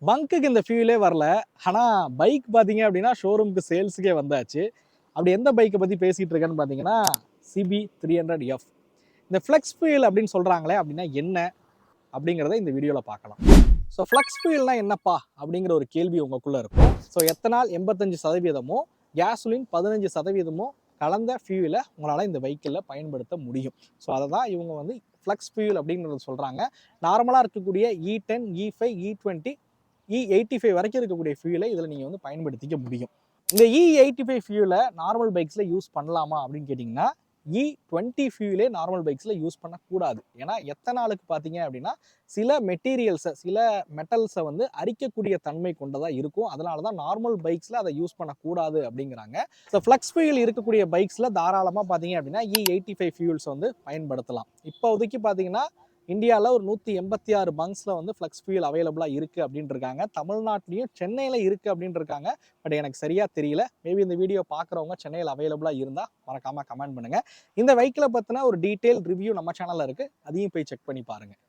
பங்குக்கு இந்த ஃபியூலே வரல. ஆனா பைக் பார்த்தீங்க அப்படின்னா ஷோரூமுக்கு சேல்ஸுக்கே வந்தாச்சு. அப்படி எந்த பைக்கை பத்தி பேசிட்டு இருக்கேன்னு பார்த்தீங்கன்னா சிபி 300F. இந்த ஃப்ளெக்ஸ் ஃபியூல் அப்படின்னு சொல்றாங்களே அப்படின்னா என்ன அப்படிங்கிறத இந்த வீடியோவில் பார்க்கலாம். ஸோ ஃப்ளெக்ஸ் ஃபியூல்னா என்னப்பா அப்படிங்கிற ஒரு கேள்வி உங்களுக்குள்ள இருக்கும். ஸோ எத்தனால் 85% கேசுலின் 15% கலந்த ஃபியூலை உங்களால் இந்த வெஹிக்கிளில் பயன்படுத்த முடியும். ஸோ அதை தான் இவங்க வந்து ஃப்ளெக்ஸ் ஃபியூல் அப்படிங்கிறது சொல்கிறாங்க. நார்மலாக இருக்கக்கூடிய E10, E5, E20, E85 வரைக்கும் இருக்கக்கூடிய ஃபியூலை இதில் நீங்கள் வந்து பயன்படுத்திக்க முடியும். இந்த E85 ஃபியூலை நார்மல் பைக்ஸில் யூஸ் பண்ணலாமா அப்படின்னு கேட்டிங்கன்னா E20 ஃபியூலே நார்மல் பைக்ஸில் யூஸ் பண்ணக்கூடாது. ஏன்னா எத்தனாலுக்கு பார்த்தீங்க அப்படின்னா சில மெட்டீரியல்ஸை, சில மெட்டல்ஸை வந்து அரிக்கக்கூடிய தன்மை கொண்டதாக இருக்கும். அதனால தான் நார்மல் பைக்ஸில் அதை யூஸ் பண்ணக்கூடாது அப்படிங்கிறாங்க. ஸோ ஃப்ளெக்ஸ் ஃபியூல் இருக்கக்கூடிய பைக்ஸில் தாராளமாக பார்த்தீங்க அப்படின்னா E85 ஃபியூல்ஸ் வந்து பயன்படுத்தலாம். இப்போதைக்கு பார்த்தீங்கன்னா இந்தியாவில் ஒரு 186 பங்க்ஸில் வந்து ஃப்ளெக்ஸ் ஃபியூல் அவைலபிளாக இருக்குது அப்படின்ட்டு இருக்காங்க. தமிழ்நாட்டிலையும் சென்னையில் இருக்குது அப்படின்ட்டு இருக்காங்க. பட் எனக்கு சரியாக தெரியல. மேபி இந்த வீடியோ பார்க்குறவங்க சென்னையில் அவைலபிளாக இருந்தால் மறக்காமல் கமெண்ட் பண்ணுங்கள். இந்த வெஹிக்கிளை பற்றின ஒரு டீட்டெயில் ரிவ்யூ நம்ம சேனலில் இருக்குது. அதையும் போய் செக் பண்ணி பாருங்கள்.